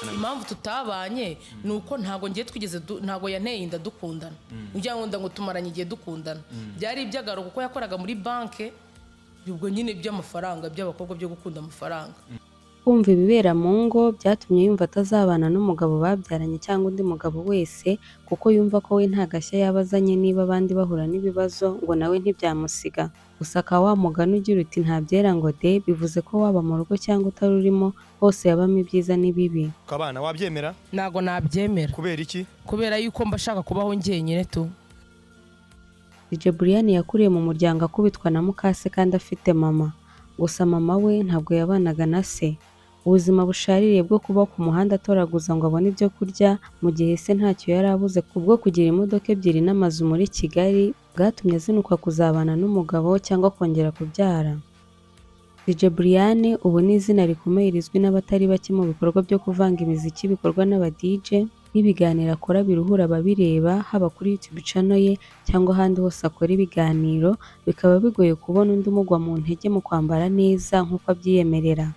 impamvu tutabanye nuko ntago ngiye twigeze ntago yanteye inda dukundana ujya ngo tumaranye igihe dukundana byari iby'agaro kuko yakoraga muri banke ubwo nyine by'amafaranga by'abakobwa byo gukunda amafaranga. Kumva ibibera mu ngo byatumye yumva atazabana n'umugabo babyaranye cyangwa undi mugabo wese kuko yumva ko we nta gashya yabazanye niba abandi bahura n'ibibazo ngo nawe ntibyamusiga. Gusa akaba wa mugani ugira uti ntabyera ngo de, bivuze ko waba mu rugo cyangwa utarurimo hose yabamo ibyiza n'ibibi. Ukabana wabyemera? Ntago nabyemera. Kubera iki? Kubera yuko mbashaka kubaho njyenyine tu. DJ Brian yakuriye mu muryango akubitwa na mukase kandi afite mama. Gusa mama we ntabwo yabanaga na se. Ubuzima bushaririye bwo kuba ku muhanda atoraguza ngo abone ibyo kurya mu gihe se ntacyo yari abuze kubwo kugira imodoka ebyiri n'amazu muri Kigali bwatumye azinukwa kuzabana n'umugabo cyangwa kongera kubyara. DJ Brian ubu ni izina rikomeye rizwi n'abatari bake mu bikorwa byo kuvanga imiziki bikorwa n'aba DJ n'ibiganiro akora biruhura ababireba haba kuri YouTube channel ye cyangwa ahandi hose akora ibiganiro, bikaba bigoye kubona undi umugwa mu ntege mu kwambara neza nk'uko abyiyemerera.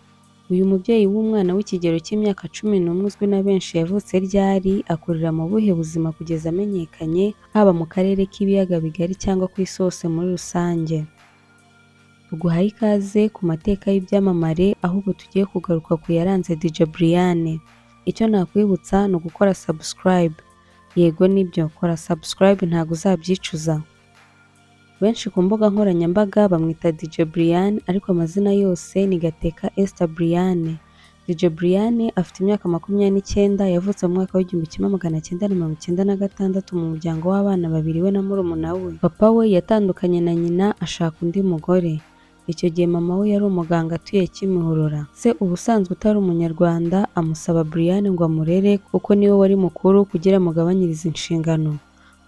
Uyu mubyeyi w'umwana w'ikigero cy'imyaka 11 uzwi na benshi yavutse ryari akurira mu buhe buzima kugeza amenyekanye haba mu karere k'ibiyaga bigari cyangwa ku isi hose muri rusange. Tuguhaye ikaze ku mateka y'ibyamamare ahubwo tugiye kugaruka ku yaranze DJ Brian. Icyo nakwibutsa ni ugukora subscribe. Yego nibyo, kora subscribe ntago uzabyicuza. Benshi ku mbuga nkoranyambaga bamwita DJ Brian ariko amazina yose ni Gateka Esther Brian. DJ Brian afite imyaka 29 yavutse mu mwaka w'1996 mu muryango w'abana babiri we na murumuna we. Papa we yatandukanye na nyina ashaka undi mugore. Icyo gihe mama we yari umuganga atuye Kimihurura. Se ubusanzwe utari umunyarwanda amusaba Brian ngo amurere kuko niwe wari mukuru kugira mugabanyirize inshingano.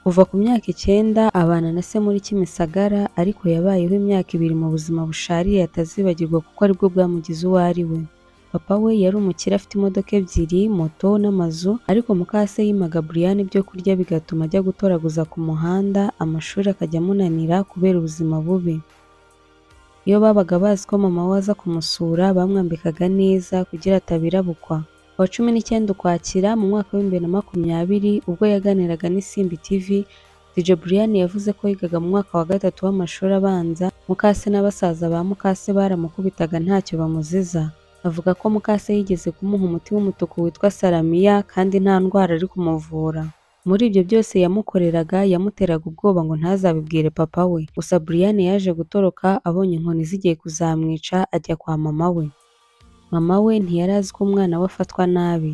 Kuva ku myaka 9 abana na se muri Kimisagara ariko yabayeho imyaka 2 mu buzima bushariye atazibagirwa kuko aribwo bwamugize uwo ari we. Papa we yari umukire afite imodoka ebyiri, moto n'amazu ariko mukase yimaga Brian ibyo kurya bigatuma ajya gutoraguza ku muhanda, amashuri akajya amunanira kubera ubuzima bubi. Iyo babaga bazi ko mama we aza kumusura bamwambikaga neza kugira atabirabukwa. Wa 19 Ukwakira mu mwaka wa 2020 ubwo yaganiraga n'Isimbi TV, DJ Brian yavuze ko yigaga mu mwaka wa 3 w'amashuri abanza, mukase n'abasaza ba mukase baramukubitaga ntacyo bamuziza. Avuga ko mukase yigeze kumuha umuti w'umutuku witwa Salamiya kandi nta ndwara ari kumuvura. Muri ibyo byose yamukoreraga yamuteraga ubwoba ngo ntazabibwire papa we. Gusa Brian yaje gutoroka abonye inkoni zigiye kuzamwica ajya kwa mama we. Mama we ntiyari azi ko umwana we afatwa nabi.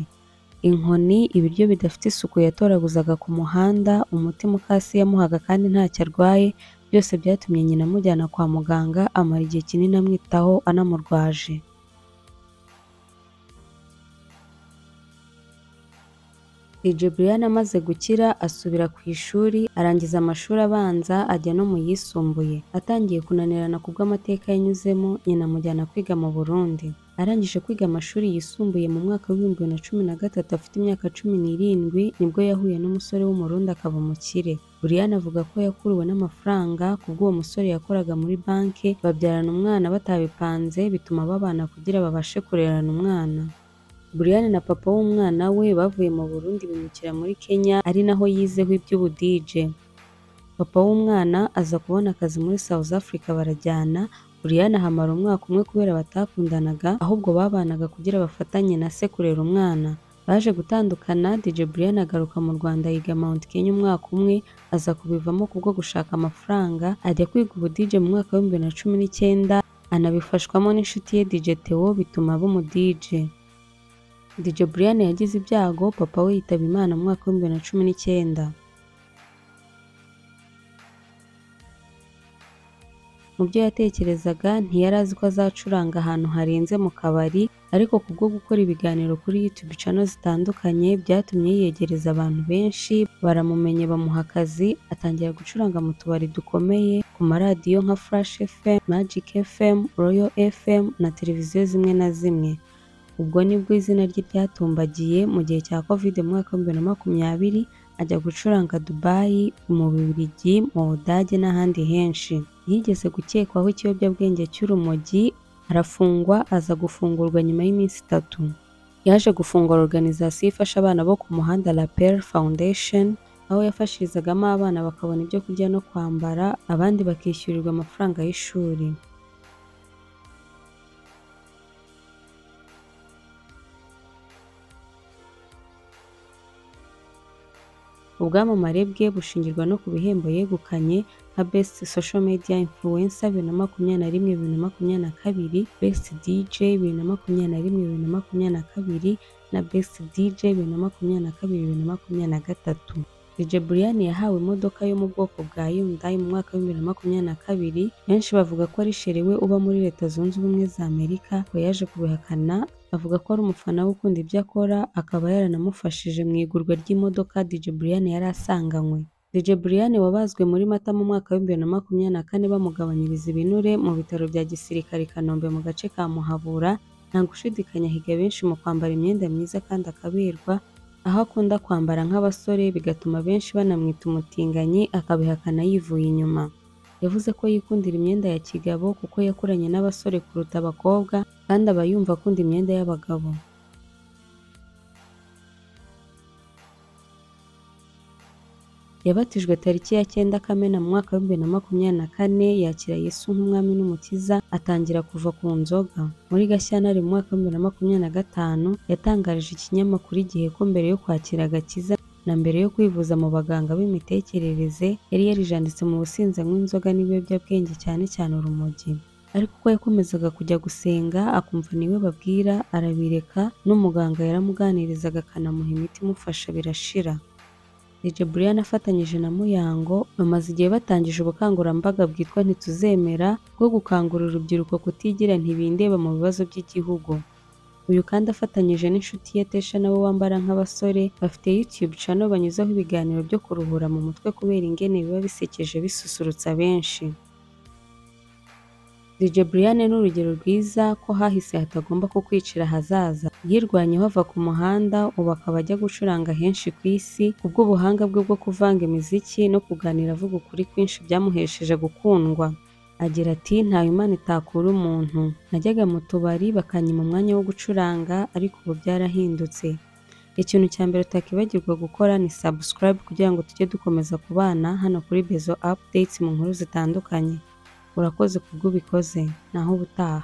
Inkoni, ibiryo bidafite isuku yatoraguzaga ku muhanda, umuti mukase yamuhaga kandi ntacyo arwaye, byose byatumye nyina amujyana kwa muganga amara igihe kinini amwitaho anamurwaje. DJ Brian amaze gukira asubira ku ishuri arangiza amashuri abanza ajya no mu yisumbuye. Atangiye kunanirana kubw'amateka yanyuzemo, nyina amujyana kwiga mu Burundi. Arangije kwiga amashuri yisumbuye mu mwaka wa 2013 afite imyaka 17 nibwo yahuye n'umusore w'umurundi akaba umukire. Brian avuga ko yakuruwe n'amafaranga kubwo uwo musore yakoraga muri banke, babyarana umwana batabipanze bituma babana kugira babashe kurerana umwana. Brian na papa w'umwana we bavuye mu Burundi bimukira muri Kenya ari naho yizeho iby'ubu DJ. Papa w'umwana aza kubona akazi muri South Africa barajyana. Brian ahamara umwaka umwe kubera batakundanaga ahubwo babanaga kugira bafatanye na se kurera umwana. Baje gutandukana, DJ Brian agaruka mu Rwanda yiga Mount Kenya umwaka umwe, aza kubivamo kubwo gushaka amafaranga ajya kwiga ubu DJ mu mwaka wa 2019 anabifashwamo n'inshuti ye DJ Theo bituma aba umu DJ. DJ Brian yagize ibyago papa we yitaba Imana mu mwaka wa 2019. Mu byo yatekerezaga ntiyari azi ko azacuranga ahantu harenze mu kabari, ariko kubwo gukora ibiganiro kuri YouTube channel zitandukanye byatumye yiyegereza abantu benshi, baramumenye bamuha akazi, atangira gucuranga mu tubari dukomeye ku maradiyo nka Flash FM, Magic FM, Royal FM na televiziyo zimwe na zimwe. Ubwo nibwo izina rye ryatumbagiye mu gihe cya Covid mu mwaka wa 2020 ajya gucuranga Dubai, mu Bubiligi, mu Budage n'ahandi henshi. Yigeze gukekwaho ikiyobyabwenge cy'urumogi, arafungwa aza gufungurwa nyuma y'iminsi 3. yaje gufungura organization ifasha abana bo ku muhanda La Perle Foundation, aho yafashirizagamo abana bakabona ibyo kurya no kwambara, abandi bakishyurirwa amafaranga y'ishuri. Ubwamamare bwe bushingirwa no ku bihembo yegukanye nka Best Social Media Influencer 2021-2022, Best DJ 2021-2022 na Best DJ 2022-2023. DJ Brian yahawe imodoka yo mu bwoko bwa Hyundai mu mwaka wa 2022. Benshi bavuga ko ari sheri we uba muri Leta Zunze Ubumwe za Amerika, ko yaje kubihakana avuga ko ari umufana we ukunda ibyo akora, akaba yaranamufashije mu igurwa ry'imodoka DJ Brian yari asanganywe. DJ Brian wabazwe muri Mata mu mwaka wa 2024 bamugabanyiriza ibinure mu bitaro bya gisirikare i Kanombe mu gace ka Muhabura, nta gushidikanya higa benshi mu kwambara imyenda myiza kandi akaberwa, aho akunda kwambara nk'abasore bigatuma benshi banamwita umutinganyi, akabihakana yivuye inyuma. Yavuze ko yikundira imyenda ya kigabo kuko yakuranye n'abasore kuruta abakobwa kandi aba yumva akunda imyenda y'abagabo. Yabatijwe tariki ya 9 Kamena mu mwaka wa 2024, yakira Yesu nk'umwami n'umukiza, atangira kuva ku nzoga. Muri Gashyantare mu mwaka wa 2025 yatangarije ikinyamakuru Igihe ko mbere yo kwakira agakiza na mbere yo kwivuza mu baganga b'imitekerereze yari yarijanditse mu businzi anywa inzoga n'ibiyobyabwenge cyane cyane urumogi. Ariko uko yakomezaga kujya gusenga akumva niwe babwira arabireka, n'umuganga yaramuganirizaga akanamuha imiti imufasha birashira. DJ Brian afatanyije na Muyango bamaze igihe batangije ubukangurambaga bwitwa Ntituzemera bwo gukangurira urubyiruko kutigira ntibindeba mu bibazo by'igihugu. Uyu kandi afatanyije n'inshuti ye Tesha nabo wambara nk'abasore, bafite YouTube channel banyuzaho ibiganiro byo kuruhura mu mutwe kubera ingene biba bisekeje bisusurutsa benshi. DJ Brian ni urugero rwiza ko hahise hatagomba kukwicira ahazaza. Yirwanyeho ava ku muhanda, ubu akaba ajya gucuranga henshi ku isi, kubw'ubuhanga bwe bwo kuvanga imiziki no kuganira avuga ukuri kwinshi byamuhesheje gukundwa. Agira ati nta Imana itakura umuntu. Najyaga mu tubari bakanyima umwanya wo gucuranga, ariko ubu byarahindutse. Ikintu cya mbere utakibagirwa gukora ni subscribe kugira ngo tujye dukomeza kubana hano kuri Bezo Updates mu nkuru zitandukanye. Urakoze kubw'ubikoze, naho ubutaha.